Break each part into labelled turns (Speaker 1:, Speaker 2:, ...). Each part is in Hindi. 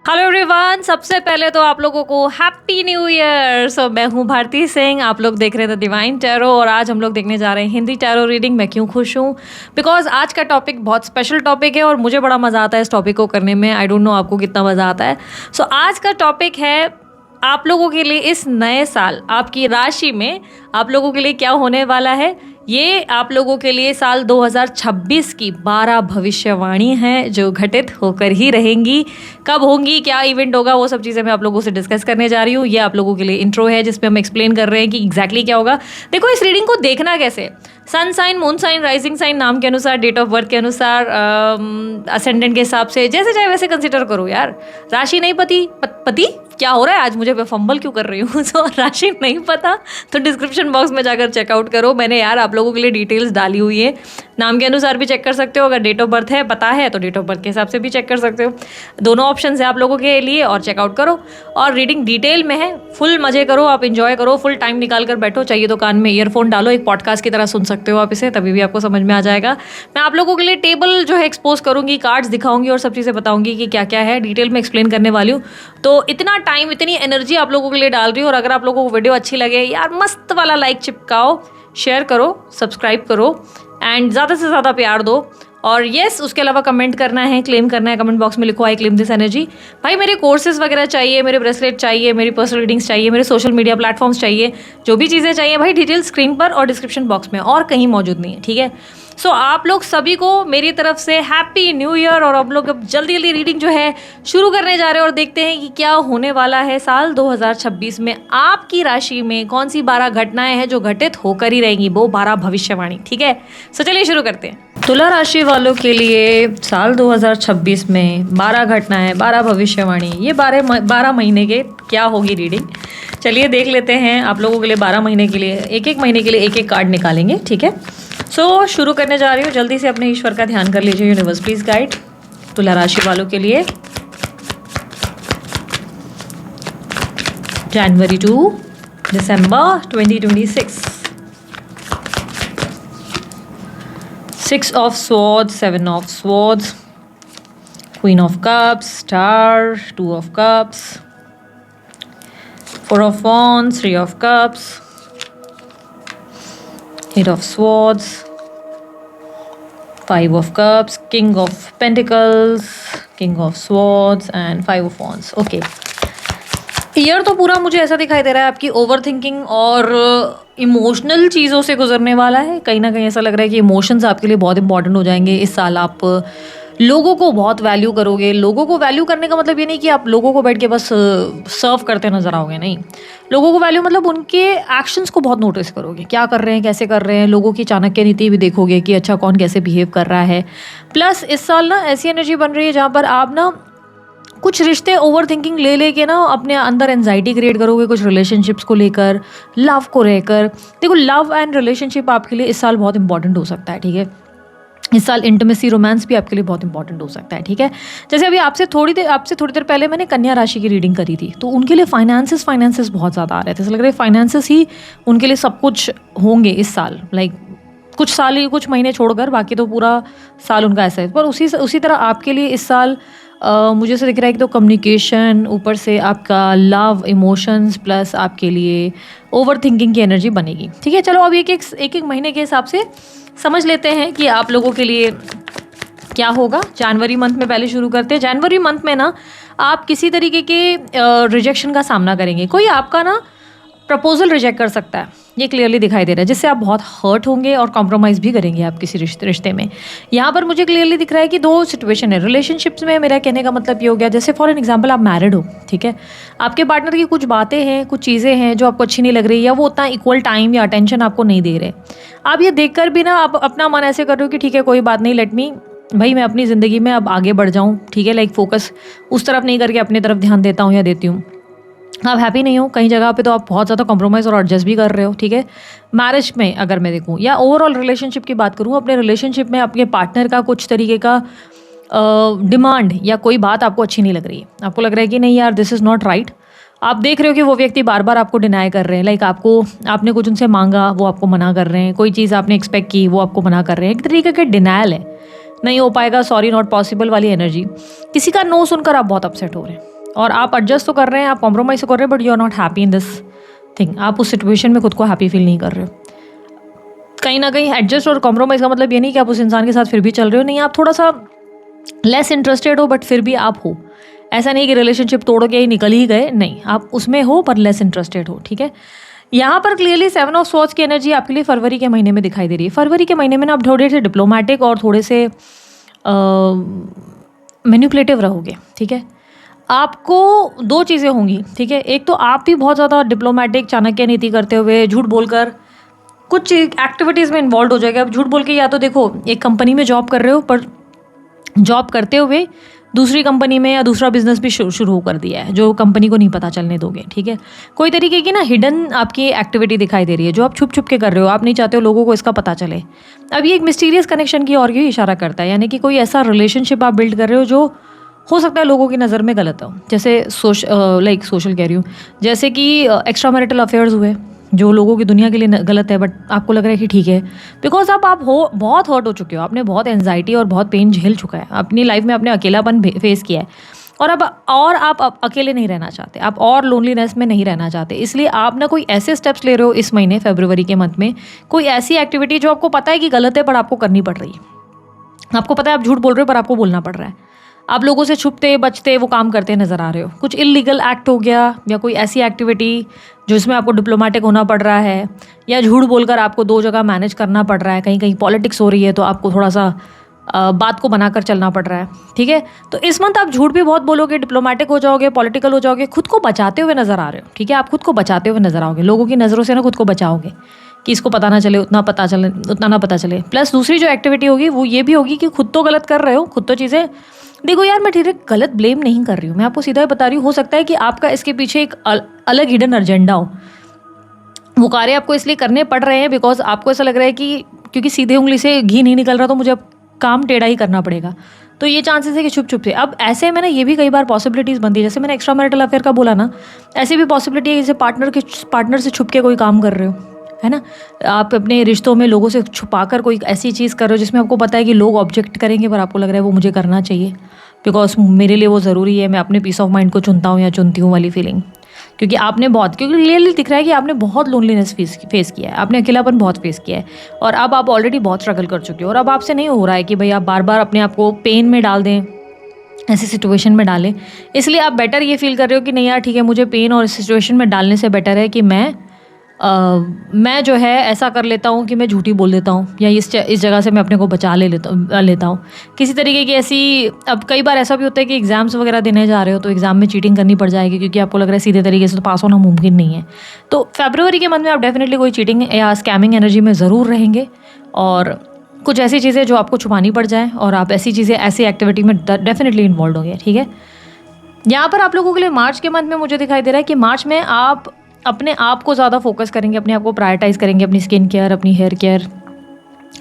Speaker 1: हेलो एवरीवन, सबसे पहले तो आप लोगों को हैप्पी न्यू ईयर। मैं हूँ भारती सिंह, आप लोग देख रहे थे डिवाइन टैरो और आज हम लोग देखने जा रहे हैं हिंदी टैरो रीडिंग। मैं क्यों खुश हूँ? बिकॉज आज का टॉपिक बहुत स्पेशल टॉपिक है और मुझे बड़ा मज़ा आता है इस टॉपिक को करने में। आई डोंट नो आपको कितना मज़ा आता है। सो आज का टॉपिक है आप लोगों के लिए इस नए साल आपकी राशि में आप लोगों के लिए क्या होने वाला है। ये आप लोगों के लिए साल 2026 की 12 भविष्यवाणी हैं जो घटित होकर ही रहेंगी। कब होंगी, क्या इवेंट होगा, वो सब चीज़ें मैं आप लोगों से डिस्कस करने जा रही हूँ। ये आप लोगों के लिए इंट्रो है जिसमें हम एक्सप्लेन कर रहे हैं कि एग्जैक्टली क्या होगा। देखो, इस रीडिंग को देखना कैसे, sun sign, moon sign, rising sign, नाम के अनुसार, डेट ऑफ बर्थ के अनुसार, असेंडेंट के हिसाब से, जैसे चाहे वैसे कंसिडर करो यार। राशि नहीं पति क्या हो रहा है आज, मुझे फंबल क्यों कर रही हूँ। सो राशि नहीं पता तो डिस्क्रिप्शन बॉक्स में जाकर चेकआउट करो। मैंने यार आप लोगों के लिए डिटेल्स डाली हुई है। नाम के अनुसार भी चेक कर सकते हो, अगर डेट ऑफ बर्थ है पता है तो डेट ऑफ बर्थ के हिसाब से भी चेक कर सकते हो। दोनों ऑप्शन है आप लोगों के लिए और चेकआउट करो। और रीडिंग डिटेल में है, फुल मजे करो, आप इंजॉय करो, फुल टाइम निकाल कर बैठो। चाहिए तो कान में ईयरफोन डालो, एक पॉडकास्ट की तरह सुन सकते हो आप इसे, तभी भी आपको समझ में आ जाएगा। मैं आप लोगों के लिए टेबल जो है एक्सपोज करूंगी, कार्ड्स दिखाऊंगी और सब चीज़ें बताऊंगी कि क्या क्या है, डिटेल में एक्सप्लेन करने वाली हूँ। तो इतना टाइम, इतनी एनर्जी आप लोगों के लिए डाल रही हूँ। और अगर आप लोगों को वीडियो अच्छी लगे यार, मस्त वाला लाइक चिपकाओ, शेयर करो, सब्सक्राइब करो एंड ज़्यादा से ज़्यादा प्यार दो। और येस, उसके अलावा कमेंट करना है, क्लेम करना है, कमेंट बॉक्स में लिखो आई क्लेम दिस एनर्जी। भाई मेरे कोर्सेज वगैरह चाहिए, मेरे ब्रेसलेट चाहिए, मेरी पर्सनल रीडिंग्स चाहिए, मेरे सोशल मीडिया प्लेटफॉर्म्स चाहिए, जो भी चीज़ें चाहिए भाई डिटेल स्क्रीन पर और डिस्क्रिप्शन बॉक्स में, और कहीं मौजूद नहीं है, ठीक है। सो आप लोग सभी को मेरी तरफ से हैप्पी न्यू ईयर। और अब लोग अब जल्दी जल्दी रीडिंग जो है शुरू करने जा रहे हैं और देखते हैं कि क्या होने वाला है साल 2026 में आपकी राशि में। कौन सी 12 घटनाएं हैं जो घटित होकर ही रहेंगी, वो 12 भविष्यवाणी, ठीक है। सो चलिए शुरू करते हैं। तुला राशि वालों के लिए साल 2026 में 12 घटनाएं, 12 भविष्यवाणी, ये 12 महीने के क्या होगी रीडिंग। चलिए देख लेते हैं। आप लोगों के लिए 12 महीने के लिए एक महीने के लिए एक कार्ड निकालेंगे, ठीक है। सो शुरू करने जा रही हूँ। जल्दी से अपने ईश्वर का ध्यान कर लीजिए। यूनिवर्स प्लीज गाइड तुला राशि वालों के लिए जनवरी to December 2026। 6 of swords, 7 of swords, queen of cups, star, 2 of cups, 4 of wands, 3 of cups, 8 of swords, 5 of cups, king of pentacles, king of swords and 5 of wands. Okay. Year तो पूरा मुझे ऐसा दिखाई दे रहा है आपकी ओवर थिंकिंग और इमोशनल चीज़ों से गुजरने वाला है। कहीं ना कहीं ऐसा लग रहा है कि इमोशंस आपके लिए बहुत इंपॉर्टेंट हो जाएंगे इस साल। आप लोगों को बहुत वैल्यू करोगे। लोगों को वैल्यू करने का मतलब ये नहीं कि आप लोगों को बैठ के बस सर्व करते नजर आओगे, नहीं। लोगों को वैल्यू मतलब उनके एक्शंस को बहुत नोटिस करोगे, क्या कर रहे हैं, कैसे कर रहे हैं। लोगों की चाणक्य नीति भी देखोगे कि अच्छा कौन कैसे बिहेव कर रहा है। प्लस इस साल ना ऐसी एनर्जी बन रही है जहाँ पर आप ना कुछ रिश्ते ओवर थिंकिंग ले लेके ना अपने अंदर एंजाइटी क्रिएट करोगे, कुछ रिलेशनशिप्स को लेकर, लव को लेकर। देखो, लव एंड रिलेशनशिप आपके लिए इस साल बहुत इंपॉर्टेंट हो सकता है, ठीक है। इस साल इंटीमेसी, रोमांस भी आपके लिए बहुत इंपॉर्टेंट हो सकता है, ठीक है। जैसे अभी आपसे थोड़ी देर पहले मैंने कन्या राशि की रीडिंग करी थी, तो उनके लिए फाइनेंसेस बहुत ज़्यादा आ रहे थे। ऐसा लग रहा है फाइनेंसेस ही उनके लिए सब कुछ होंगे इस साल। लाइक कुछ महीने छोड़कर बाकी तो पूरा साल उनका ऐसा है। पर उसी तरह आपके लिए इस साल मुझे से दिख रहा है कि तो कम्युनिकेशन, ऊपर से आपका लव, इमोशंस, प्लस आपके लिए ओवर थिंकिंग की एनर्जी बनेगी, ठीक है। चलो अब एक महीने के हिसाब से समझ लेते हैं कि आप लोगों के लिए क्या होगा। जनवरी मंथ में पहले शुरू करते हैं। जनवरी मंथ में ना आप किसी तरीके के रिजेक्शन का सामना करेंगे। कोई आपका ना प्रपोजल रिजेक्ट कर सकता है, ये क्लियरली दिखाई दे रहा है, जिससे आप बहुत हर्ट होंगे और कॉम्प्रोमाइज़ भी करेंगे आप किसी रिश्ते में। यहाँ पर मुझे क्लियरली दिख रहा है कि 2 सिचुएशन है रिलेशनशिप्स में। मेरा कहने का मतलब ये हो गया, जैसे फॉर एन एग्जांपल आप मैरिड हो, ठीक है। आपके पार्टनर की कुछ बातें हैं, कुछ चीज़ें हैं जो आपको अच्छी नहीं लग रही, या वो उतना इक्वल टाइम या अटेंशन आपको नहीं दे रहे। आप ये देख कर भी ना आप अपना मन ऐसे कर रहे हो कि ठीक है कोई बात नहीं, लेट मी भाई मैं अपनी ज़िंदगी में अब आगे बढ़ जाऊँ, ठीक है। लाइक फोकस उस तरफ नहीं करके अपनी तरफ ध्यान देता हूँ या देती हूँ। आप हैप्पी नहीं हो कहीं जगह पे, तो आप बहुत ज़्यादा कॉम्प्रोमाइज़ और एडजस्ट भी कर रहे हो, ठीक है। मैरिज में अगर मैं देखूँ या ओवरऑल रिलेशनशिप की बात करूँ, अपने रिलेशनशिप में अपने पार्टनर का कुछ तरीके का डिमांड या कोई बात आपको अच्छी नहीं लग रही है। आपको लग रहा है कि नहीं यार, दिस इज़ नॉट राइट। आप देख रहे हो कि वो व्यक्ति बार बार आपको डिनाई कर रहे हैं। लाइक आपने कुछ उनसे मांगा, वो आपको मना कर रहे हैं। कोई चीज़ आपने एक्सपेक्ट की, वो आपको मना कर रहे हैं। एक तरीके का डिनायल है, नहीं हो पाएगा, सॉरी नॉट पॉसिबल वाली एनर्जी। किसी का नो सुनकर आप बहुत अपसेट हो रहे हैं, और आप एडजस्ट तो कर रहे हैं, आप कॉम्प्रोमाइज़ तो कर रहे हैं, but you are not happy in this thing. आप उस सिचुएशन में खुद को हैप्पी फील नहीं कर रहे हो। कहीं ना कहीं एडजस्ट और कॉम्प्रोमाइज़ का मतलब ये नहीं कि आप उस इंसान के साथ फिर भी चल रहे हो, नहीं, आप थोड़ा सा लेस इंटरेस्टेड हो बट फिर भी आप हो। ऐसा नहीं कि रिलेशनशिप तोड़ के ही निकल ही गए, नहीं, आप उसमें हो पर लेस इंटरेस्टेड हो, ठीक है। यहाँ पर क्लियरली 7 ऑफ स्वॉर्ड्स की एनर्जी आपके लिए फरवरी के महीने में दिखाई दे रही है। फरवरी के महीने में ना आप थोड़े से डिप्लोमेटिक और थोड़े से मैनिपुलेटिव रहोगे, ठीक है। आपको दो चीज़ें होंगी, ठीक है। एक तो आप भी बहुत ज़्यादा डिप्लोमेटिक चाणक्य नीति करते हुए झूठ बोलकर कुछ एक्टिविटीज़ में इन्वॉल्व हो जाएगा। अब झूठ बोल के, या तो देखो एक कंपनी में जॉब कर रहे हो पर जॉब करते हुए दूसरी कंपनी में या दूसरा बिजनेस भी शुरू कर दिया है जो कंपनी को नहीं पता चलने दोगे, ठीक है। कोई तरीके की ना हिडन आपकी एक्टिविटी दिखाई दे रही है जो आप छुप छुप के कर रहे हो, आप नहीं चाहते हो लोगों को इसका पता चले। अब ये एक मिस्टीरियस कनेक्शन की ओर ही इशारा करता है, यानी कि कोई ऐसा रिलेशनशिप आप बिल्ड कर रहे हो जो हो सकता है लोगों की नज़र में गलत हो। जैसे सोशल कह रही हूँ, जैसे कि एक्स्ट्रा मैरिटल अफेयर्स हुए जो लोगों की दुनिया के लिए गलत है बट आपको लग रहा है कि ठीक है, बिकॉज आप हो बहुत हर्ट हो चुके हो, आपने बहुत एंजाइटी और बहुत पेन झेल चुका है अपनी लाइफ में, आपने अकेलापन फेस किया है और आप अकेले नहीं रहना चाहते, आप और लोनलीनेस में नहीं रहना चाहते। इसलिए आप ना कोई ऐसे स्टेप्स ले रहे हो इस महीने फरवरी के मंथ में, कोई ऐसी एक्टिविटी जो आपको पता है कि गलत है पर आपको करनी पड़ रही है। आपको पता है आप झूठ बोल रहे हो पर आपको बोलना पड़ रहा है। आप लोगों से छुपते बचते वो काम करते नज़र आ रहे हो। कुछ इलीगल एक्ट हो गया या कोई ऐसी एक्टिविटी जो इसमें आपको डिप्लोमेटिक होना पड़ रहा है, या झूठ बोलकर आपको दो जगह मैनेज करना पड़ रहा है, कहीं कहीं पॉलिटिक्स हो रही है तो आपको थोड़ा सा बात को बनाकर चलना पड़ रहा है, ठीक है। तो इस मंथ आप झूठ भी बहुत बोलोगे, डिप्लोमेटिक हो जाओगे, पॉलिटिकल हो जाओगे, खुद को बचाते हुए नज़र आ रहे हो, ठीक है। आप खुद को बचाते हुए नज़र आओगे, लोगों की नज़रों से ना खुद को बचाओगे कि इसको पता ना चले, उतना ना पता चले। प्लस दूसरी जो एक्टिविटी होगी वो ये भी होगी कि खुद तो गलत कर रहे हो, खुद तो चीज़ें देखो यार, मैं ठीक गलत ब्लेम नहीं कर रही हूँ, मैं आपको सीधा ही बता रही हूँ। हो सकता है कि आपका इसके पीछे एक अलग हिडन एजेंडा हो। वो कार्य आपको इसलिए करने पड़ रहे हैं बिकॉज आपको ऐसा लग रहा है कि क्योंकि सीधे उंगली से घी नहीं निकल रहा तो मुझे अब काम टेढ़ा ही करना पड़ेगा। तो ये चांसेस है कि छुप छुप से। अब ऐसे में ना ये भी कई बार पॉसिबिलिटीज़ बनती है, जैसे मैंने एक्स्ट्रा मैरिटल अफेयर का बोला ना, ऐसी भी पॉसिबिलिटी है जैसे पार्टनर से छुप के कोई काम कर रहे हो, है ना। आप अपने रिश्तों में लोगों से छुपाकर कोई ऐसी चीज़ कर रहे हो जिसमें आपको पता है कि लोग ऑब्जेक्ट करेंगे पर आपको लग रहा है वो मुझे करना चाहिए बिकॉज मेरे लिए वो ज़रूरी है, मैं अपने पीस ऑफ माइंड को चुनता हूँ या चुनती हूँ वाली फीलिंग। क्योंकि क्लियरली दिख रहा है कि आपने बहुत लोनलीनेस फेस किया है, आपने अकेलापन बहुत फेस किया है और अब आप ऑलरेडी बहुत स्ट्रगल कर चुके हो और अब आपसे नहीं हो रहा है कि भाई आप बार बार अपने आप को पेन में डाल दें, ऐसी सिचुएशन में डालें। इसलिए आप बेटर ये फील कर रहे हो कि नहीं यार ठीक है, मुझे पेन और सिचुएशन में डालने से बेटर है कि मैं जो है ऐसा कर लेता हूँ कि मैं झूठी बोल देता हूँ या इस जगह से मैं अपने को बचा लेता हूँ किसी तरीके की ऐसी। अब कई बार ऐसा भी होता है कि एग्ज़ाम्स वगैरह देने जा रहे हो तो एग्ज़ाम में चीटिंग करनी पड़ जाएगी क्योंकि आपको लग रहा है सीधे तरीके से तो पास होना मुमकिन नहीं है। तो फरवरी के मंथ में आप डेफिनेटली कोई चीटिंग या स्कैमिंग एनर्जी में ज़रूर रहेंगे और कुछ ऐसी चीज़ें जो आपको छुपानी पड़ जाएँ और आप ऐसी चीज़ें ऐसी एक्टिविटी में डेफिनेटली इन्वॉल्व होंगे, ठीक है। यहाँ पर आप लोगों के लिए मार्च के मंथ में मुझे दिखाई दे रहा है कि मार्च में आप अपने आप को ज़्यादा फोकस करेंगे, अपने आप को प्रायोरिटाइज़ करेंगे, अपनी स्किन केयर, अपनी हेयर केयर।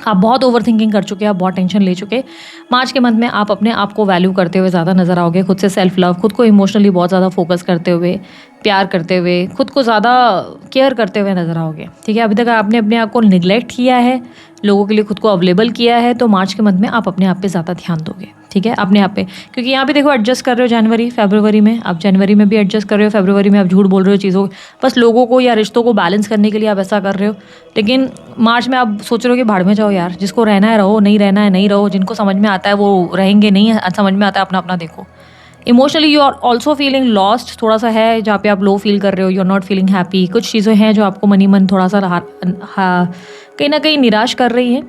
Speaker 1: आप बहुत ओवर थिंकिंग कर चुके हैं, आप बहुत टेंशन ले चुके। मार्च के मंथ में आप अपने आप को वैल्यू करते हुए ज़्यादा नज़र आओगे, खुद से सेल्फ लव, खुद को इमोशनली बहुत ज़्यादा फोकस करते हुए, प्यार करते हुए, खुद को ज़्यादा केयर करते हुए नज़र आओगे, ठीक है। अभी तक आपने अपने आप को निगलेक्ट किया है, लोगों के लिए खुद को अवेलेबल किया है, तो मार्च के मंथ में आप अपने आप पे ज़्यादा ध्यान दोगे, ठीक है, अपने आप पे। क्योंकि यहाँ पे देखो एडजस्ट कर रहे हो जनवरी फरवरी में, आप जनवरी में भी एडजस्ट कर रहे हो, फरवरी में आप झूठ बोल रहे हो चीज़ों, बस लोगों को या रिश्तों को बैलेंस करने के लिए आप ऐसा कर रहे हो। लेकिन मार्च में आप सोच रहे हो कि भाड़ में जाओ यार, जिसको रहना है रहो, नहीं रहना है नहीं रहो, जिनको समझ में आता है वो रहेंगे, नहीं समझ में आता है अपना अपना देखो। Emotionally you are also feeling lost, थोड़ा सा है जहाँ पे आप लो फील कर रहे हो, you are not feeling happy. कुछ चीज़ें हैं जो आपको मन थोड़ा सा कहीं ना कहीं निराश कर रही हैं,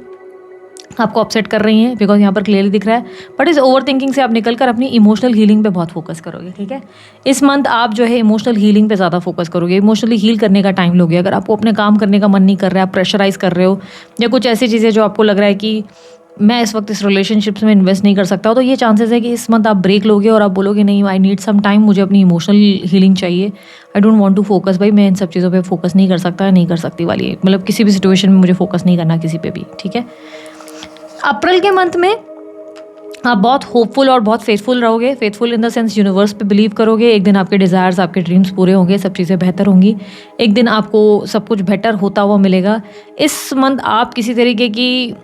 Speaker 1: आपको अपसेट कर रही हैं, बिकॉज यहाँ पर क्लियरली दिख रहा है। बट इस ओवर थिंकिंग से आप निकल कर अपनी इमोशनल हीलिंग पे बहुत फोकस करोगे, ठीक है। इस मंथ आप जो है इमोशनल हीलिंग पे ज़्यादा फोकस करोगे, इमोशनली हील करने का टाइम लोगे। अगर आपको अपने काम करने का मन नहीं कर रहा है, आप प्रेशराइज कर रहे हो या कुछ ऐसी चीज़ें जो आपको लग रहा है कि मैं इस वक्त इस रिलेशनशिप्स में इन्वेस्ट नहीं कर सकता, तो ये चांसेस है कि इस मंथ आप ब्रेक लोगे और आप बोलोगे नहीं, आई नीड सम टाइम, मुझे अपनी इमोशनल हीलिंग चाहिए, I don't want to focus, भाई मैं इन सब चीज़ों पे फोकस नहीं कर सकता, नहीं कर सकती वाली, मतलब किसी भी सिचुएशन में मुझे फोकस नहीं करना किसी पे भी, ठीक है। अप्रैल के मंथ में आप बहुत होपफुल और बहुत फेथफुल रहोगे, faithful in the sense universe पे बिलीव करोगे। एक दिन आपके डिज़ायर्स, आपके ड्रीम्स पूरे होंगे, सब चीज़ें बेहतर होंगी, एक दिन आपको सब कुछ बेटर होता हुआ मिलेगा। इस मंथ आप किसी तरीके की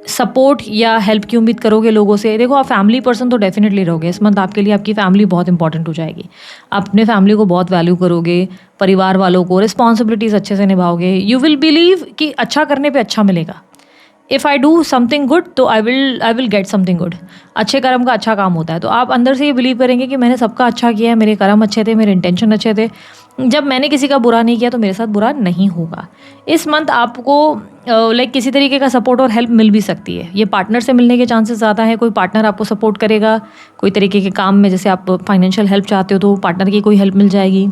Speaker 1: सपोर्ट या हेल्प की उम्मीद करोगे लोगों से। देखो, आप फैमिली पर्सन तो डेफिनेटली रहोगे इस मंथ। आपके लिए आपकी फैमिली बहुत इंपॉर्टेंट हो जाएगी। आप अपने फैमिली को बहुत वैल्यू करोगे, परिवार वालों को, रिस्पॉन्सिबिलिटीज़ अच्छे से निभाओगे। यू विल बिलीव कि अच्छा करने पे अच्छा मिलेगा। If I do something good तो I will get something good. अच्छे कर्म का अच्छा काम होता है। तो आप अंदर से ये बिलीव करेंगे कि मैंने सबका अच्छा किया है, मेरे कर्म अच्छे थे, मेरे इंटेंशन अच्छे थे, जब मैंने किसी का बुरा नहीं किया तो मेरे साथ बुरा नहीं होगा। इस मंथ आपको लाइक किसी तरीके का सपोर्ट और हेल्प मिल भी सकती है। ये पार्टनर से मिलने के चांसेस ज़्यादा है। कोई पार्टनर आपको सपोर्ट करेगा कोई तरीके के काम में, जैसे आप फाइनेंशियल हेल्प चाहते हो तो पार्टनर की कोई हेल्प मिल जाएगी,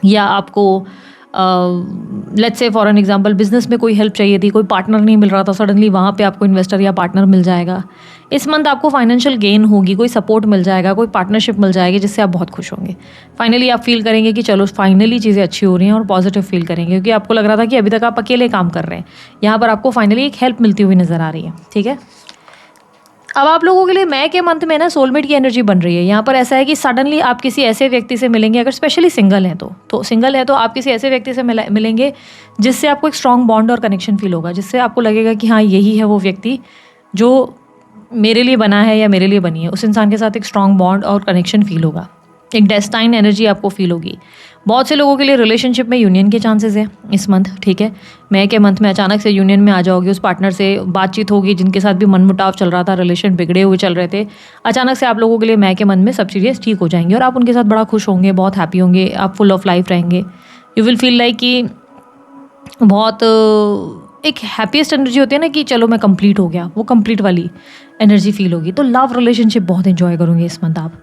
Speaker 1: या आपको let's say for an example business में कोई हेल्प चाहिए थी, कोई पार्टनर नहीं मिल रहा था, सडनली वहाँ पे आपको इन्वेस्टर या पार्टनर मिल जाएगा। इस मंथ आपको फाइनेंशियल गेन होगी, कोई सपोर्ट मिल जाएगा, कोई पार्टनरशिप मिल जाएगी जिससे आप बहुत खुश होंगे। फाइनली आप फील करेंगे कि चलो फाइनली चीज़ें अच्छी हो रही हैं, और पॉजिटिव फील करेंगे, क्योंकि आपको लग रहा था कि अभी तक आप अकेले काम कर रहे हैं, यहाँ पर आपको फाइनली एक हेल्प मिलती हुई नज़र आ रही है। ठीक है, अब आप लोगों के लिए मई के मंथ में ना सोलमेट की एनर्जी बन रही है। यहाँ पर ऐसा है कि सडनली आप किसी ऐसे व्यक्ति से मिलेंगे, अगर स्पेशली सिंगल हैं तो सिंगल है तो आप किसी ऐसे व्यक्ति से मिलेंगे जिससे आपको एक स्ट्रॉन्ग बॉन्ड और कनेक्शन फील होगा, जिससे आपको लगेगा कि हाँ यही है वो व्यक्ति जो मेरे लिए बना है या मेरे लिए बनी है। उस इंसान के साथ एक स्ट्रॉन्ग बॉन्ड और कनेक्शन फील होगा, एक डेस्टाइन एनर्जी आपको फील होगी। बहुत से लोगों के लिए रिलेशनशिप में यूनियन के चांसेस हैं इस मंथ। ठीक है, मई के मंथ में अचानक से यूनियन में आ जाओगे, उस पार्टनर से बातचीत होगी जिनके साथ भी मनमुटाव चल रहा था, रिलेशन बिगड़े हुए चल रहे थे। अचानक से आप लोगों के लिए मई के मंथ में सब चीज़ें ठीक हो जाएंगी और आप उनके साथ बड़ा खुश होंगे, बहुत हैप्पी होंगे, आप फुल ऑफ लाइफ रहेंगे। यू विल फील लाइक कि बहुत एक हैप्पीएस्ट एनर्जी होती है ना कि चलो मैं कंप्लीट हो गया, वो कंप्लीट वाली एनर्जी फील होगी। तो लव रिलेशनशिप बहुत एंजॉय करोगे इस मंथ आप।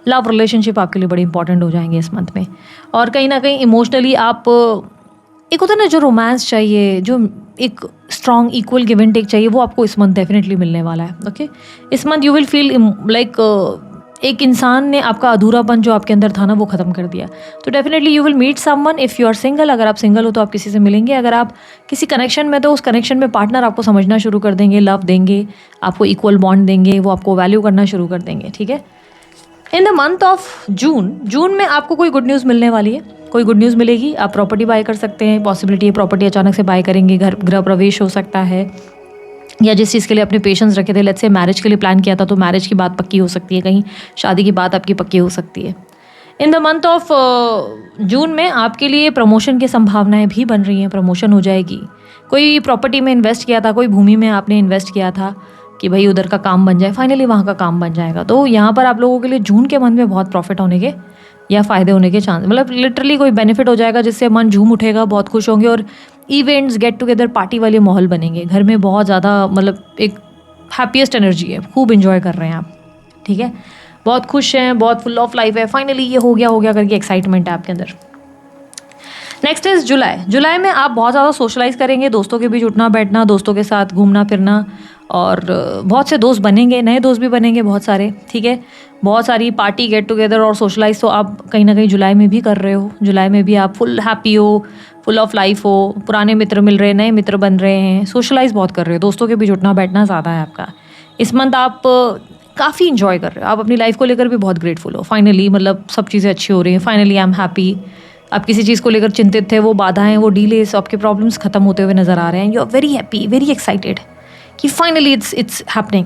Speaker 1: लव रिलेशनशिप आपके लिए बड़े इंपॉर्टेंट हो जाएंगे इस मंथ में। और कहीं ना कहीं इमोशनली आप, एक होता है ना जो रोमांस चाहिए, जो एक strong equal give and take चाहिए, वो आपको इस मंथ डेफिनेटली मिलने वाला है। ओके, इस month you will feel like एक इंसान ने आपका अधूरापन जो आपके अंदर था ना वो ख़त्म कर दिया। तो definitely you will meet someone if you are single. अगर आप सिंगल हो तो आप किसी से मिलेंगे, अगर आप किसी कनेक्शन में तो उस कनेक्शन में पार्टनर आपको समझना शुरू कर देंगे, लव देंगे, आपको इक्वल बॉन्ड देंगे, वो आपको वैल्यू करना शुरू कर देंगे। ठीक है, इन द मंथ ऑफ जून में आपको कोई गुड न्यूज़ मिलने वाली है, कोई गुड न्यूज़ मिलेगी। आप प्रॉपर्टी बाय कर सकते हैं, पॉसिबिलिटी है प्रॉपर्टी अचानक से बाय करेंगे, गृह प्रवेश हो सकता है, या जिस चीज़ के लिए अपने पेशेंस रखे थे, लेट्स से मैरिज के लिए प्लान किया था तो मैरिज की बात पक्की हो सकती है, कहीं शादी की बात आपकी पक्की हो सकती है। इन द मंथ ऑफ जून में आपके लिए प्रमोशन की संभावनाएं भी बन रही हैं, प्रमोशन हो जाएगी। कोई प्रॉपर्टी में इन्वेस्ट किया था, कोई भूमि में आपने इन्वेस्ट किया था कि भाई उधर का काम बन जाए, फाइनली वहाँ का काम बन जाएगा। तो यहाँ पर आप लोगों के लिए जून के मंथ में बहुत प्रॉफिट होने के या फ़ायदे होने के चांस, मतलब लिटरली कोई बेनिफिट हो जाएगा जिससे मन झूम उठेगा, बहुत खुश होंगे, और इवेंट्स, गेट टुगेदर, पार्टी वाले माहौल बनेंगे घर में। बहुत ज़्यादा मतलब एक हैप्पीएस्ट एनर्जी है, खूब इंजॉय कर रहे हैं आप। ठीक है, बहुत खुश हैं, बहुत फुल ऑफ लाइफ है, फाइनली ये हो गया करके एक्साइटमेंट है आपके अंदर। नेक्स्ट इज जुलाई में आप बहुत ज़्यादा सोशलाइज करेंगे, दोस्तों के बीच उठना बैठना, दोस्तों के साथ घूमना फिरना, और बहुत से दोस्त बनेंगे, नए दोस्त भी बनेंगे बहुत सारे। ठीक है, बहुत सारी पार्टी, गेट टुगेदर और सोशलाइज तो आप कहीं ना कहीं जुलाई में भी कर रहे हो। जुलाई में भी आप फुल हैप्पी हो, फुल ऑफ लाइफ हो, पुराने मित्र मिल रहे हैं, नए मित्र बन रहे हैं, सोशलाइज बहुत कर रहे हो, दोस्तों के बीच उठना बैठना ज़्यादा है आपका। इस मंथ आप काफ़ी इंजॉय कर रहे हो, आप अपनी लाइफ को लेकर भी बहुत ग्रेटफुल हो। फाइनली मतलब सब चीज़ें अच्छी हो रही हैं, फाइनली आई एम हैप्पी। आप किसी चीज़ को लेकर चिंतित थे, वो बाधाएं, वो डीलेस, आपके प्रॉब्लम्स खत्म होते हुए नज़र आ रहे हैं। You are very happy, very excited कि फाइनली इट्स हैपनिंग।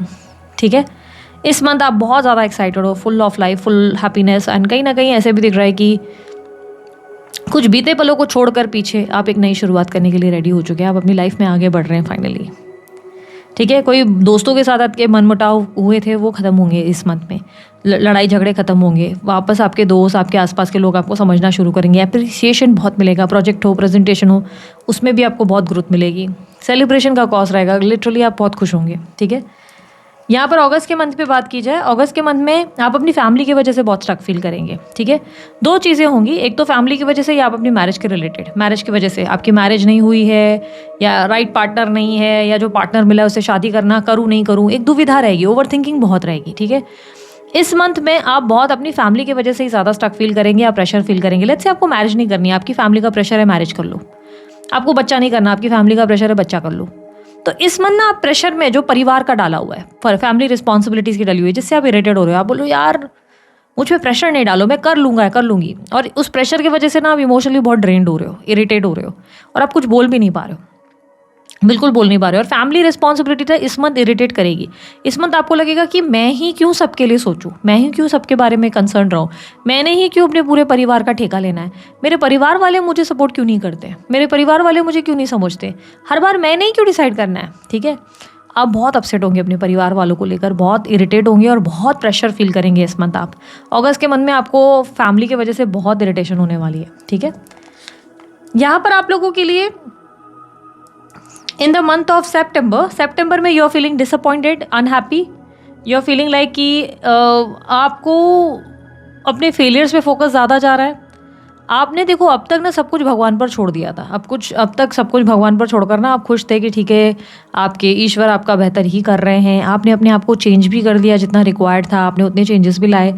Speaker 1: ठीक है, इस मंथ आप बहुत ज़्यादा एक्साइटेड हो, full of life, full happiness, and कहीं ना कहीं ऐसे भी दिख रहा है कि कुछ बीते पलों को छोड़कर पीछे आप एक नई शुरुआत करने के लिए रेडी हो चुके हैं, आप अपनी लाइफ में आगे बढ़ रहे हैं फाइनली। ठीक है, कोई दोस्तों के साथ आपके मनमुटाव हुए थे वो ख़त्म होंगे इस मंथ में, लड़ाई झगड़े ख़त्म होंगे, वापस आपके दोस्त, आपके आसपास के लोग आपको समझना शुरू करेंगे, अप्रिसिएशन बहुत मिलेगा, प्रोजेक्ट हो, प्रेजेंटेशन हो, उसमें भी आपको बहुत ग्रोथ मिलेगी, सेलिब्रेशन का कॉज रहेगा, लिटरली आप बहुत खुश होंगे। ठीक है, यहाँ पर अगस्त के मंथ पे बात की जाए, अगस्त के मंथ में आप अपनी फैमिली की वजह से बहुत स्ट्रक फील करेंगे। ठीक है, दो चीज़ें होंगी, एक तो फैमिली की वजह से या आप अपनी मैरिज के रिलेटेड, मैरिज की वजह से आपकी मैरिज नहीं हुई है या राइट पार्टनर नहीं है, या जो पार्टनर मिला है उससे शादी करना, करूँ नहीं करूँ, एक दुविधा रहेगी, ओवर थिंकिंग बहुत रहेगी। ठीक है, इस मंथ में आप बहुत अपनी फैमिली की वजह से ही ज़्यादा स्ट्रक फील करेंगे या प्रेशर फील करेंगे। लेट्स से आपको मैरिज नहीं करनी है, आपकी फैमिली का प्रेशर है मैरिज कर लो, आपको बच्चा नहीं करना, आपकी फैमिली का प्रेशर है बच्चा कर लो। तो इस मंथ ना आप प्रेशर में जो परिवार का डाला हुआ है, फैमिली रिस्पॉन्सिबिलिटीज़ की डाली हुई है, जिससे आप इरिटेट हो रहे हो, आप बोलो यार मुझ पर प्रेशर नहीं डालो, मैं कर लूँगा, कर लूँगी, और उस प्रेशर की वजह से ना आप इमोशनली बहुत ड्रेन्ड हो रहे हो, इरिटेट हो रहे हो, और आप कुछ बोल भी नहीं पा रहे हो। बिल्कुल बोल नहीं पा रहे हो और फैमिली रिस्पॉन्सिबिलिटी तो इस मंथ इरिटेट करेगी। इस मंथ आपको लगेगा कि मैं ही क्यों सबके लिए सोचूं, मैं ही क्यों सबके बारे में कंसर्न रहूं, मैंने ही क्यों अपने पूरे परिवार का ठेका लेना है, मेरे परिवार वाले मुझे सपोर्ट क्यों नहीं करते, मेरे परिवार वाले मुझे क्यों नहीं समझते, हर बार मैंने ही क्यों डिसाइड करना है। ठीक है, आप बहुत अपसेट होंगे अपने परिवार वालों को लेकर, बहुत इरिटेट होंगे और बहुत प्रेशर फील करेंगे इस मंथ आप। अगस्त के मंथ में आपको फैमिली की वजह से बहुत इरिटेशन होने वाली है। ठीक है, यहाँ पर आप लोगों के लिए in the month of September में you are feeling disappointed, unhappy, you are feeling like कि आपको अपने फेलियर्स पे फोकस ज़्यादा जा रहा है। आपने देखो अब तक ना सब कुछ भगवान पर छोड़ दिया था, अब तक सब कुछ भगवान पर छोड़कर ना आप खुश थे कि ठीक है आपके ईश्वर आपका बेहतर ही कर रहे हैं। आपने अपने आप को चेंज भी कर दिया, जितना रिक्वायर्ड था आपने उतने चेंजेस भी लाए।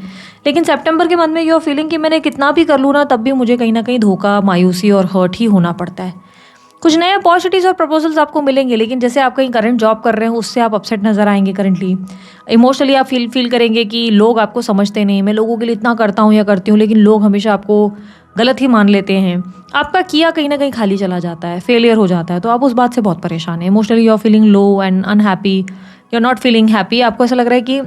Speaker 1: लेकिन सितंबर के मंथ में यू आर फीलिंग कि मैंने कितना भी कर लूँ ना तब भी मुझे कहीं ना कहीं धोखा, मायूसी और हर्ट ही होना पड़ता है। कुछ नए अपॉर्चुनिटीज़ और प्रपोजल्स आपको मिलेंगे, लेकिन जैसे आप कहीं करंट जॉब कर रहे हैं उससे आप अपसेट नज़र आएंगे। करंटली इमोशनली आप फील करेंगे कि लोग आपको समझते नहीं, मैं लोगों के लिए इतना करता हूँ या करती हूँ लेकिन लोग हमेशा आपको गलत ही मान लेते हैं। आपका किया कहीं ना कहीं खाली चला जाता है, फेलियर हो जाता है, तो आप उस बात से बहुत परेशान हैं। Emotionally you are feeling low and unhappy, you are not feeling happy. आपको ऐसा लग रहा है कि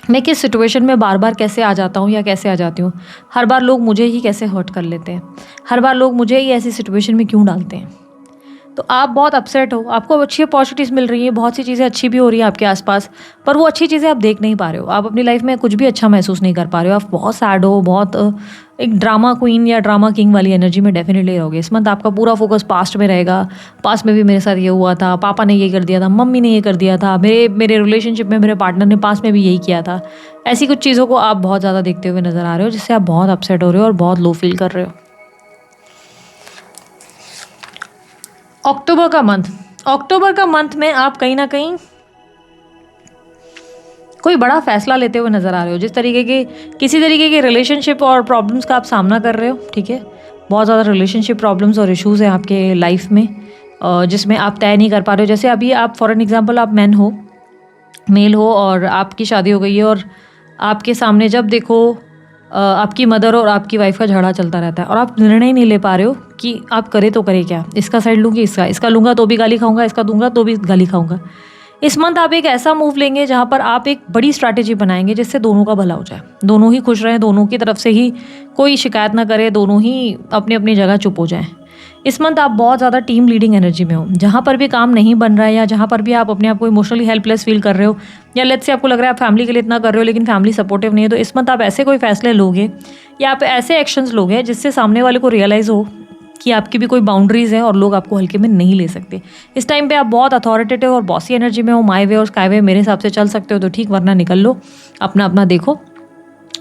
Speaker 1: मैं किस सिचुएशन में बार बार कैसे आ जाता हूँ या कैसे आ जाती हूँ, हर बार लोग मुझे ही कैसे हर्ट कर लेते हैं, हर बार लोग मुझे ही ऐसी सिचुएशन में क्यों डालते हैं। तो आप बहुत अपसेट हो, आपको अच्छी अपॉर्चुनिटीज़ मिल रही हैं, बहुत सी चीज़ें अच्छी भी हो रही हैं आपके आसपास, पर वो अच्छी चीज़ें आप देख नहीं पा रहे हो। आप अपनी लाइफ में कुछ भी अच्छा महसूस नहीं कर पा रहे हो, आप बहुत सैड हो, बहुत एक ड्रामा क्वीन या ड्रामा किंग वाली एनर्जी में डेफिनेटली रहोगे। इस मंथ आपका पूरा फोकस पास्ट में रहेगा। पास्ट में भी मेरे साथ ये हुआ था, पापा ने ये कर दिया था, मम्मी ने ये कर दिया था, मेरे रिलेशनशिप में मेरे पार्टनर ने पास्ट में भी यही किया था। ऐसी कुछ चीज़ों को आप बहुत ज़्यादा देखते हुए नज़र आ रहे हो, जिससे आप बहुत अपसेट हो रहे हो और बहुत लो फील कर रहे हो। अक्टूबर का मंथ में आप कहीं ना कहीं कोई बड़ा फैसला लेते हुए नज़र आ रहे हो, जिस तरीके के किसी तरीके के रिलेशनशिप और प्रॉब्लम्स का आप सामना कर रहे हो। ठीक है, बहुत ज़्यादा रिलेशनशिप प्रॉब्लम्स और इश्यूज़ हैं आपके लाइफ में, जिसमें आप तय नहीं कर पा रहे हो। जैसे अभी आप फॉर एन एग्जांपल आप मेल हो और आपकी शादी हो गई है और आपके सामने जब देखो आपकी मदर और आपकी वाइफ का झगड़ा चलता रहता है और आप निर्णय नहीं ले पा रहे हो कि आप करे तो करे क्या, इसका साइड लूँगी, इसका लूँगा तो भी गाली खाऊंगा, इसका दूंगा तो भी गाली खाऊंगा। इस मंथ आप एक ऐसा मूव लेंगे जहाँ पर आप एक बड़ी स्ट्रैटेजी बनाएंगे जिससे दोनों का भला हो जाए, दोनों ही खुश रहें, दोनों की तरफ से ही कोई शिकायत ना करे, दोनों ही अपनी अपनी जगह चुप हो जाएं। इस मंथ आप बहुत ज़्यादा टीम लीडिंग एनर्जी में हो। जहाँ पर भी काम नहीं बन रहा है या जहाँ पर भी आप अपने आप को इमोशनली हेल्पलेस फील कर रहे हो, या लेट्स से आपको लग रहा है आप फैमिली के लिए इतना कर रहे हो लेकिन फैमिली सपोर्टिव नहीं है, तो इस मंथ आप ऐसे कोई फैसले लोगे या आप ऐसे एक्शंस लोगे जिससे सामने वाले को रियलाइज़ हो कि आपकी भी कोई बाउंड्रीज़ हैं और लोग आपको हल्के में नहीं ले सकते। इस टाइम पे आप बहुत अथॉरिटेटिव और बॉसी एनर्जी में हो। माई वे और स्काई वे मेरे हिसाब से चल सकते हो तो ठीक, वरना निकल लो, अपना अपना देखो,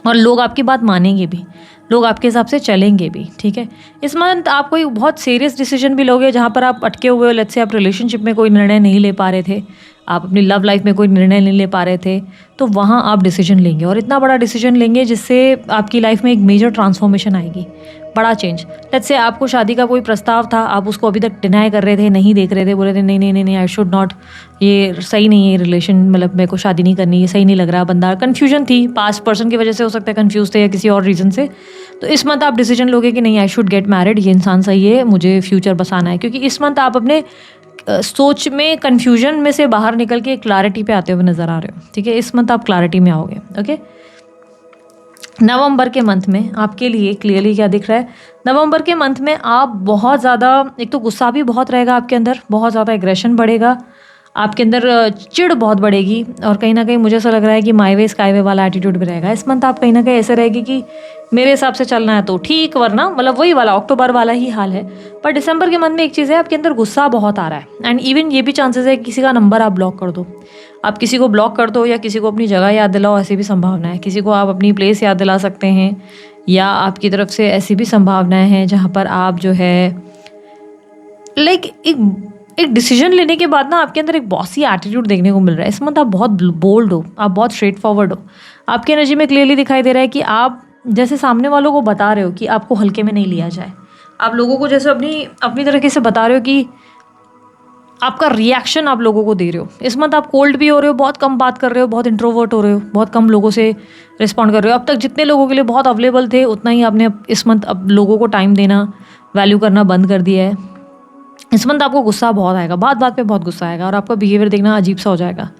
Speaker 1: और लोग आपकी बात मानेंगे भी, लोग आपके हिसाब से चलेंगे भी। ठीक है, इस मंथ आप कोई बहुत सीरियस डिसीजन भी लोगे जहाँ पर आप अटके हुए हो। लेट्स से आप रिलेशनशिप में कोई निर्णय नहीं ले पा रहे थे, आप अपनी लव लाइफ में कोई निर्णय नहीं ले पा रहे थे, तो वहाँ आप डिसीजन लेंगे और इतना बड़ा डिसीजन लेंगे जिससे आपकी लाइफ में एक मेजर ट्रांसफॉर्मेशन आएगी, बड़ा चेंज। लेट्स से आपको शादी का कोई प्रस्ताव था, आप उसको अभी तक डिनाई कर रहे थे, नहीं देख रहे थे, बोले थे नहीं नहीं नहीं नहीं आई शुड नॉट, ये सही नहीं है रिलेशन, मतलब मेरे को शादी नहीं करनी, ये सही नहीं लग रहा। बंदा कन्फ्यूजन थी, पास्ट पर्सन की वजह से हो सकता है कन्फ्यूज थे या किसी और रीज़न से। तो इस मंथ आप डिसीजन लोगे कि नहीं आई शुड गेट मैरिड, ये इंसान सही है, मुझे फ्यूचर बसाना है। क्योंकि इस मंथ आप अपने सोच में कन्फ्यूजन में से बाहर निकल के क्लैरिटी पे आते हुए नज़र आ रहे हो। ठीक है, इस मंथ आप क्लैरिटी में आओगे। ओके, नवंबर के मंथ में आपके लिए क्लियरली क्या दिख रहा है, नवंबर के मंथ में आप बहुत ज़्यादा, एक तो गुस्सा भी बहुत रहेगा आपके अंदर, बहुत ज़्यादा एग्रेशन बढ़ेगा आपके अंदर, चिढ़ बहुत बढ़ेगी, और कहीं ना कहीं मुझे ऐसा लग रहा है कि माई वे स्काई वे वाला एटीट्यूड भी रहेगा। इस मंथ आप कहीं ना कहीं ऐसे रहेगी कि मेरे हिसाब से चलना है तो ठीक, वरना मतलब वही वाला अक्टूबर वाला ही हाल है। पर दिसंबर के मंथ में एक चीज़ है, आपके अंदर गुस्सा बहुत आ रहा है, एंड इवन ये भी चांसेस है कि किसी का नंबर आप ब्लॉक कर दो, आप किसी को ब्लॉक कर दो या किसी को अपनी जगह याद दिलाओ, ऐसी भी संभावना है। किसी को आप अपनी प्लेस याद दिला सकते हैं, या आपकी तरफ से ऐसी भी संभावनाएं हैं जहाँ पर आप जो है लाइक एक डिसीजन लेने के बाद ना आपके अंदर एक बॉसी एटीट्यूड देखने को मिल रहा है। इस मंथ आप बहुत बोल्ड हो, आप बहुत स्ट्रेट फॉरवर्ड हो। आपकी एनर्जी में क्लियरली दिखाई दे रहा है कि आप जैसे सामने वालों को बता रहे हो कि आपको हल्के में नहीं लिया जाए, आप लोगों को जैसे अपनी तरीके से बता रहे हो कि आपका रिएक्शन आप लोगों को दे रहे हो। इस मंथ आप कोल्ड भी हो रहे हो, बहुत कम बात कर रहे हो, बहुत इंट्रोवर्ट हो रहे हो, बहुत कम लोगों से रिस्पॉन्ड कर रहे हो। अब तक जितने लोगों के लिए बहुत अवेलेबल थे, उतना ही आपने इस मंथ अब लोगों को टाइम देना, वैल्यू करना बंद कर दिया है। इस मंथ आपको गुस्सा बहुत आएगा, बात बात पे बहुत गुस्सा आएगा और आपका बिहेवियर देखना अजीब सा हो जाएगा,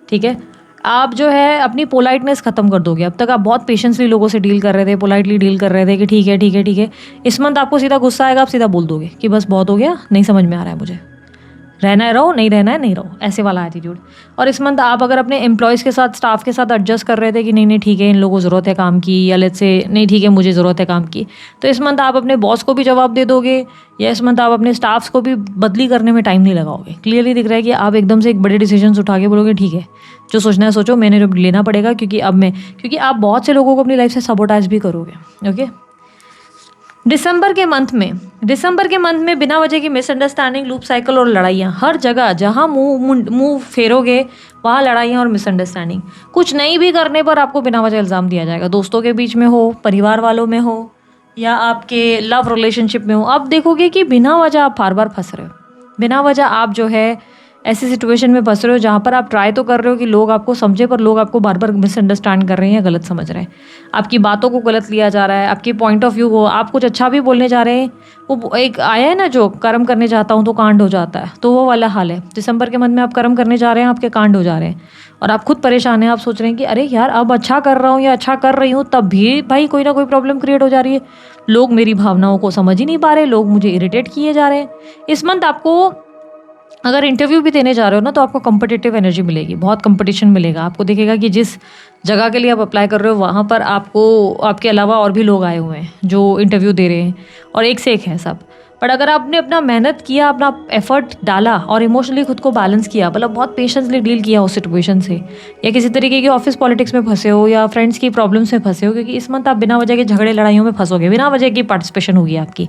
Speaker 1: ठीक है। आप जो है अपनी पोलाइटनेस ख़त्म कर दोगे। अब तक आप बहुत पेशेंसली लोगों से डील कर रहे थे, पोलाइटली डील कर रहे थे कि ठीक है ठीक है ठीक है। इस मंथ आपको सीधा गुस्सा आएगा, आप सीधा बोल दोगे कि बस बहुत हो गया, नहीं समझ में आ रहा है मुझे, रहना है रहो, नहीं रहना है नहीं रहो, ऐसे वाला एटीट्यूड। और इस मंथ आप अगर अपने एम्प्लॉयज़ के साथ, स्टाफ के साथ एडजस्ट कर रहे थे कि नहीं नहीं ठीक है इन लोगों को ज़रूरत है काम की, या लेट्स से नहीं ठीक है मुझे ज़रूरत है काम की, तो इस मंथ आप अपने बॉस को भी जवाब दे दोगे, या इस मंथ आप अपने स्टाफ्स को भी बदली करने में टाइम नहीं लगाओगे। क्लियरली दिख रहा है कि आप एकदम से एक बड़े डिसीजन उठा के बोलोगे ठीक है जो सोचना है सोचो, मैंने जो लेना पड़ेगा, क्योंकि आप बहुत से लोगों को अपनी लाइफ से सबोटाइज भी करोगे। ओके, दिसंबर के मंथ में बिना वजह की मिसअंडरस्टैंडिंग, लूप साइकिल और लड़ाइयाँ हर जगह, जहाँ मुंह फेरोगे वहाँ लड़ाइयाँ और मिसअंडरस्टैंडिंग। कुछ नहीं भी करने पर आपको बिना वजह इल्ज़ाम दिया जाएगा, दोस्तों के बीच में हो, परिवार वालों में हो, या आपके लव रिलेशनशिप में हो। आप देखोगे कि बिना वजह आप बार बार फंस रहे हो, बिना वजह आप जो है ऐसी सिचुएशन में फंस रहे हो जहाँ पर आप ट्राई तो कर रहे हो कि लोग आपको समझे, पर लोग आपको बार बार मिसअंडरस्टैंड कर रहे हैं या गलत समझ रहे हैं, आपकी बातों को गलत लिया जा रहा है, आपकी पॉइंट ऑफ व्यू को, आप कुछ अच्छा भी बोलने जा रहे हैं, वो एक आया है ना जो कर्म करने जाता हूँ तो कांड हो जाता है, तो वो वाला हाल है। दिसंबर के मंथ में आप कर्म करने जा रहे हैं, आपके कांड हो जा रहे हैं और आप खुद परेशान हैं। आप सोच रहे हैं कि अरे यार अब अच्छा कर रहा हूँ या अच्छा कर रही हूँ, तब भी भाई कोई ना कोई प्रॉब्लम क्रिएट हो जा रही है, लोग मेरी भावनाओं को समझ ही नहीं पा रहे, लोग मुझे इरिटेट किए जा रहे हैं। इस मंथ आपको अगर इंटरव्यू भी देने जा रहे हो ना, तो आपको कॉम्पिटिटिव एनर्जी मिलेगी, बहुत कंपटीशन मिलेगा। आपको दिखेगा कि जिस जगह के लिए आप अप्लाई कर रहे हो वहाँ पर आपको, आपके अलावा और भी लोग आए हुए हैं जो इंटरव्यू दे रहे हैं और एक से एक हैं सब। बट अगर आपने अपना मेहनत किया, अपना एफर्ट डाला और इमोशनली खुद को बैलेंस किया, मतलब बहुत पेशेंसली डील किया उस सिचुएशन से, या किसी तरीके की ऑफिस पॉलिटिक्स में फंसे हो या फ्रेंड्स की प्रॉब्लम्स में फंसे हो, क्योंकि इस मंथ आप बिना वजह के झगड़े लड़ाइयों में फंसोगे, बिना वजह की पार्टिसिपेशन होगी आपकी,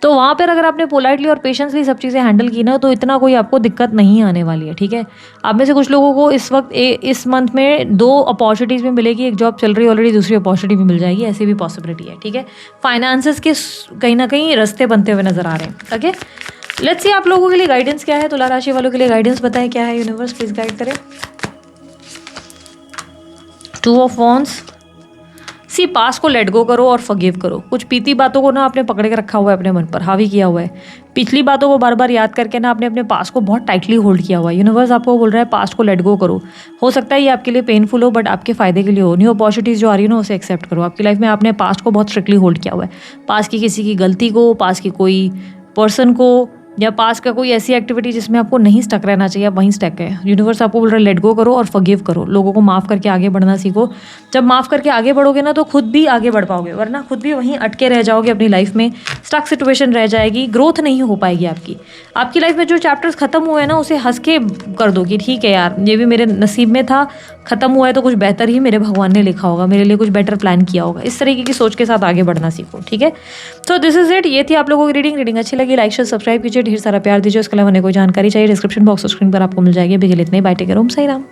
Speaker 1: तो वहाँ पर अगर आपने पोलाइटली और पेशेंसली सब चीज़ें हैंडल की ना, तो इतना कोई आपको दिक्कत नहीं आने वाली है, ठीक है। आप में से कुछ लोगों को इस वक्त इस मंथ में 2 अपॉर्चुनिटीज़ भी मिलेगी, एक जॉब चल रही है ऑलरेडी, दूसरी अपॉर्चुनिटी भी मिल जाएगी, ऐसी भी पॉसिबिलिटी है, ठीक है। फाइनेंसेस के कहीं ना कहीं रास्ते बनते हुए नजर आ रहे हैं। ओके, लेट्स सी आप लोगों के लिए गाइडेंस क्या है, तुला राशि वालों के लिए गाइडेंस बताएं क्या है यूनिवर्स, प्लीज गाइड करें। 2 ऑफ वॉन्ड्स। सी पास को लेट गो करो और फॉरगिव करो। कुछ पीती बातों को ना आपने पकड़ के रखा हुआ है, अपने मन पर हावी किया हुआ है, पिछली बातों को बार बार याद करके ना आपने अपने पास को बहुत टाइटली होल्ड किया हुआ है। यूनिवर्स आपको बोल रहा है पास्ट को लेट गो करो। हो सकता है ये आपके लिए पेनफुल हो, बट आपके फायदे के लिए हो। न्यू अपॉर्चुनिटीज जो आ रही है ना, उसे एक्सेप्ट करो। आपकी लाइफ में आपने पास्ट को बहुत स्ट्रिक्टली होल्ड किया हुआ है, पास की किसी की गलती को, पास की कोई पर्सन को, या पास का कोई ऐसी एक्टिविटी जिसमें आपको नहीं स्टक रहना चाहिए, आप वहीं स्टक है। यूनिवर्स आपको बोल रहा है लेट गो करो और फॉरगिव करो, लोगों को माफ़ करके आगे बढ़ना सीखो। जब माफ़ करके आगे बढ़ोगे ना, तो खुद भी आगे बढ़ पाओगे, वरना खुद भी वहीं अटके रह जाओगे अपनी लाइफ में, स्टक सिचुएशन रह जाएगी, ग्रोथ नहीं हो पाएगी आपकी लाइफ में। जो चैप्टर्स खत्म हुए हैं ना, उसे हंस के कर दो कि ठीक है यार, ये भी मेरे नसीब में था, खत्म हुआ है तो कुछ बेहतर ही मेरे भगवान ने लिखा होगा, मेरे लिए कुछ बेटर प्लान किया होगा। इस तरीके की सोच के साथ आगे बढ़ना सीखो, ठीक है। तो दिस इज इट, ये थी आप लोगों की रीडिंग अच्छी लगी लाइक शेयर सब्सक्राइब कीजिए, ढेर सारा प्यार दीजिए। इसके अलावा कोई जानकारी चाहिए डिस्क्रिप्शन बॉक्स स्क्रीन पर आपको मिल जाएगी। अभी के लिए इतना ही, बाय, टेक केयर, ओम साई राम।